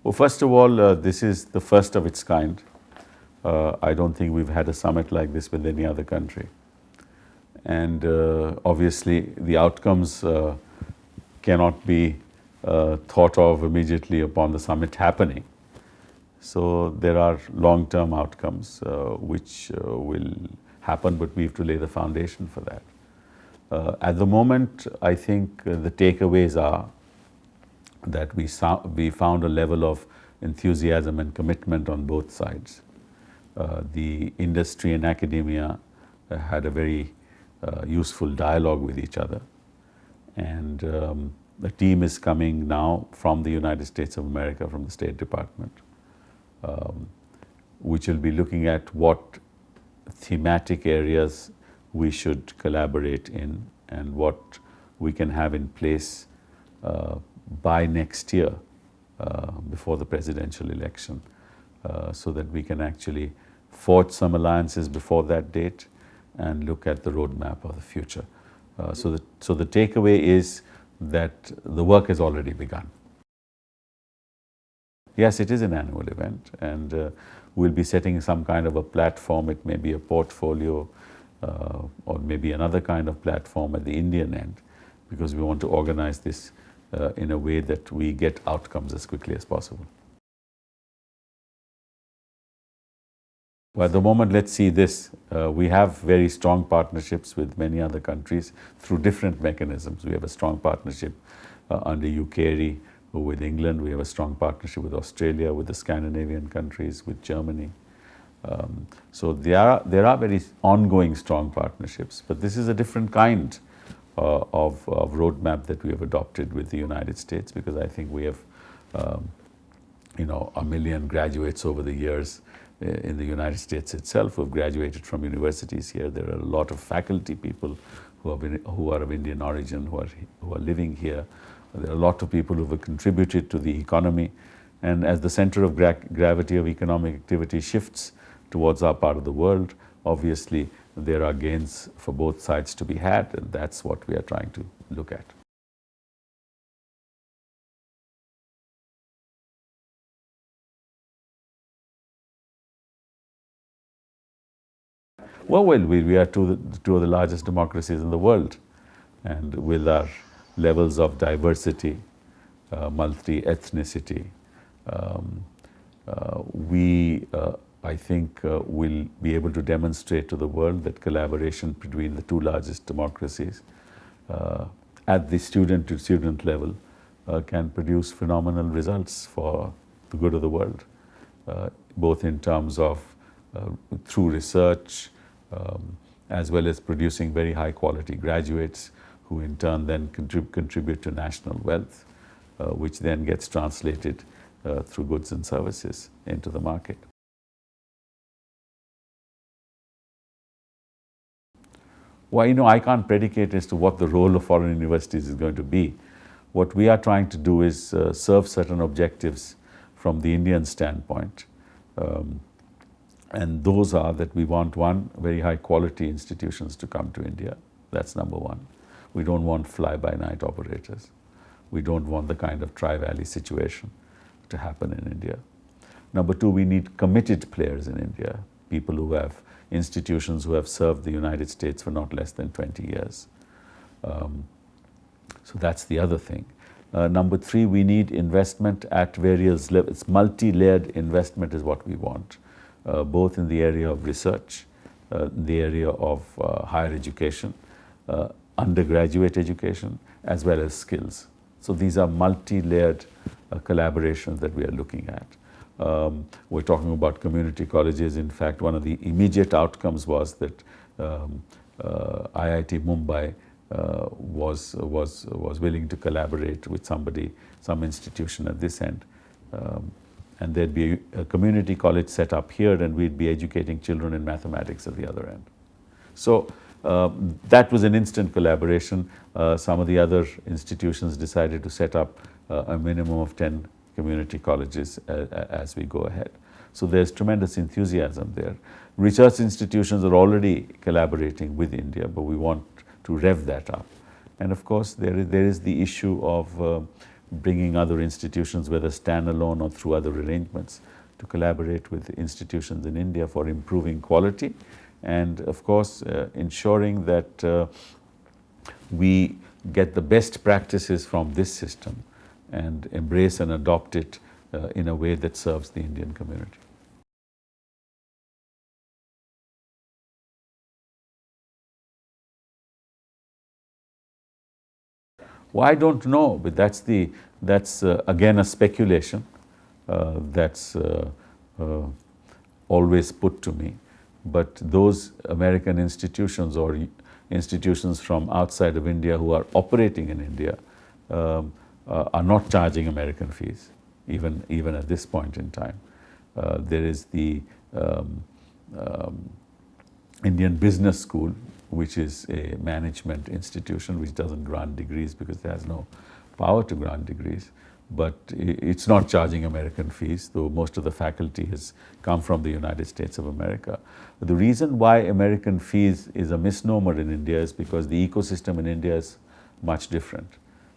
Well, first of all, this is the first of its kind. I don't think we've had a summit like this with any other country. And obviously, the outcomes cannot be thought of immediately upon the summit happening. So there are long-term outcomes which will happen, but we have to lay the foundation for that. At the moment, I think the takeaways are that we found a level of enthusiasm and commitment on both sides. The industry and academia had a very useful dialogue with each other. And the team is coming now from the United States of America, from the State Department, which will be looking at what thematic areas we should collaborate in and what we can have in place by next year, before the presidential election, so that we can actually forge some alliances before that date and look at the roadmap of the future. So the takeaway is that the work has already begun. Yes, it is an annual event, and we'll be setting some kind of a platform. It may be a portfolio or maybe another kind of platform at the Indian end, because we want to organize this in a way that we get outcomes as quickly as possible. Well, at the moment, let's see this. We have very strong partnerships with many other countries through different mechanisms. We have a strong partnership under UKRI with England. We have a strong partnership with Australia, with the Scandinavian countries, with Germany. So there are very ongoing strong partnerships, but this is a different kind of roadmap that we have adopted with the United States, because I think we have, 1 million graduates over the years in the United States itself who have graduated from universities here. There are a lot of faculty people who are of Indian origin, who are living here. There are a lot of people who have contributed to the economy. And as the center of gravity of economic activity shifts towards our part of the world, obviously there are gains for both sides to be had, and that's what we are trying to look at. Well, we are two of the largest democracies in the world, and with our levels of diversity, multi-ethnicity, I think will be able to demonstrate to the world that collaboration between the two largest democracies at the student-to-student level can produce phenomenal results for the good of the world, both in terms of through research, as well as producing very high quality graduates who in turn then contribute to national wealth, which then gets translated through goods and services into the market. Well, I can't predicate as to what the role of foreign universities is going to be. What we are trying to do is serve certain objectives from the Indian standpoint. And those are that we want, one, very high quality institutions to come to India. That's number one. We don't want fly-by-night operators. We don't want the kind of Tri-Valley situation to happen in India. Number two, we need committed players in India, people who have institutions who have served the United States for not less than 20 years. So that's the other thing. Number three, we need investment at various levels. Multi-layered investment is what we want, both in the area of research, the area of higher education, undergraduate education, as well as skills. So these are multi-layered collaborations that we are looking at. We're talking about community colleges. In fact, one of the immediate outcomes was that IIT Mumbai was willing to collaborate with some institution at this end. And there'd be a community college set up here, and we'd be educating children in mathematics at the other end. So that was an instant collaboration. Some of the other institutions decided to set up a minimum of 10 community colleges as we go ahead. So there's tremendous enthusiasm there. Research institutions are already collaborating with India, but we want to rev that up. And of course, there is the issue of bringing other institutions, whether standalone or through other arrangements, to collaborate with institutions in India for improving quality and, of course, ensuring that we get the best practices from this system and embrace and adopt it in a way that serves the Indian community. Well, I don't know, but that's again a speculation that's always put to me. But those American institutions or institutions from outside of India who are operating in India are not charging American fees, even at this point in time. There is the Indian Business School, which is a management institution which doesn't grant degrees because it has no power to grant degrees. But it's not charging American fees, though most of the faculty has come from the United States of America. But the reason why American fees is a misnomer in India is because the ecosystem in India is much different,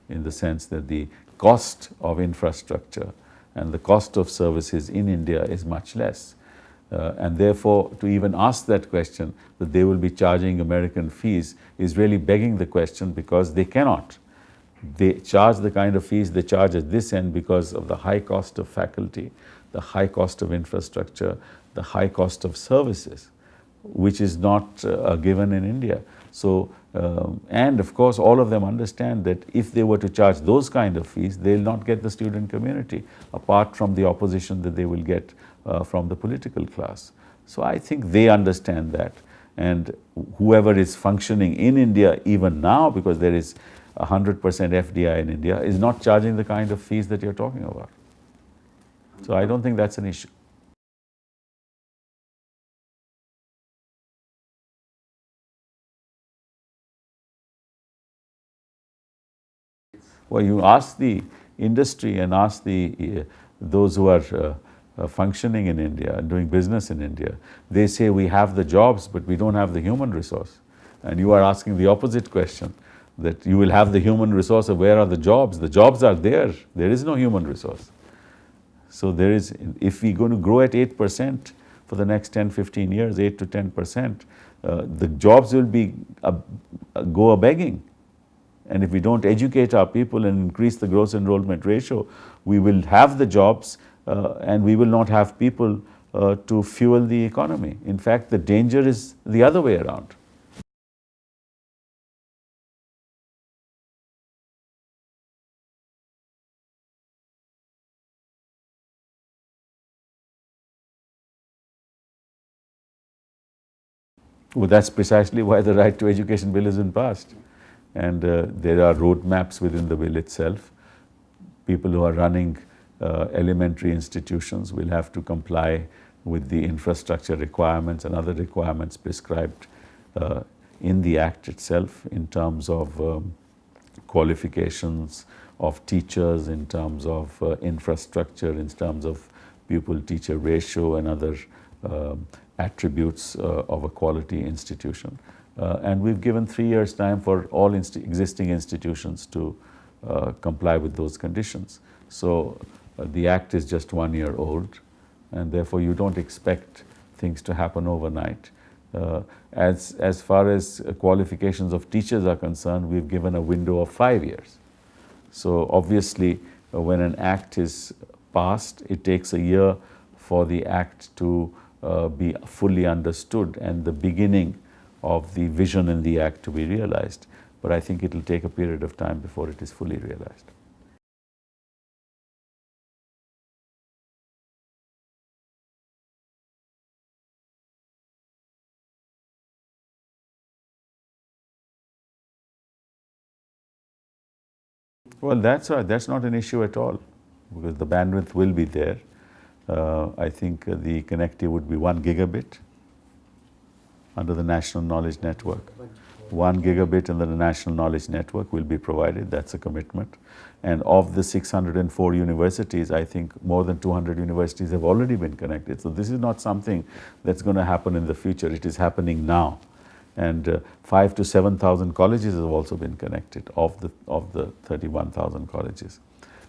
in the sense that the cost of infrastructure and the cost of services in India is much less. And therefore, to even ask that question, that they will be charging American fees, is really begging the question, because they cannot. They charge the kind of fees they charge at this end because of the high cost of faculty, the high cost of infrastructure, the high cost of services, which is not given in India. So, and of course, all of them understand that if they were to charge those kind of fees, they'll not get the student community, apart from the opposition that they will get from the political class. So I think they understand that, and whoever is functioning in India even now, because there is 100% FDI in India, is not charging the kind of fees that you're talking about. So I don't think that's an issue. Well, you ask the industry and ask those who are functioning in India and doing business in India. They say we have the jobs, but we don't have the human resource. And you are asking the opposite question, that you will have the human resource, of where are the jobs? The jobs are there. There is no human resource. So there is, if we're going to grow at 8% for the next 10, 15 years, 8 to 10%, the jobs will be go a-begging. And if we don't educate our people and increase the gross enrollment ratio, we will have the jobs and we will not have people to fuel the economy. In fact, the danger is the other way around. Well, that's precisely why the Right to Education Bill has been passed. And there are roadmaps within the bill itself. People who are running elementary institutions will have to comply with the infrastructure requirements and other requirements prescribed in the Act itself, in terms of qualifications of teachers, in terms of infrastructure, in terms of pupil-teacher ratio and other attributes of a quality institution. And we've given 3 years' time for all existing institutions to comply with those conditions. So the Act is just 1 year old, and therefore you don't expect things to happen overnight. As far as qualifications of teachers are concerned, we've given a window of 5 years. So obviously, when an Act is passed, it takes a year for the Act to be fully understood and the beginning of the vision in the Act to be realized. But I think it will take a period of time before it is fully realized. Well, that's right. That's not an issue at all, because the bandwidth will be there. I think the connectivity would be 1 gigabit under the National Knowledge Network. 1 gigabit under the National Knowledge Network will be provided. That's a commitment. And of the 604 universities, I think more than 200 universities have already been connected. So this is not something that's going to happen in the future. It is happening now. And 5,000 to 7,000 colleges have also been connected of the 31,000 colleges.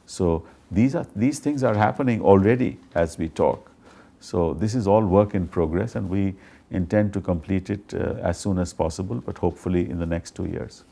So these things are happening already as we talk. So this is all work in progress, and we intend to complete it as soon as possible, but hopefully in the next 2 years.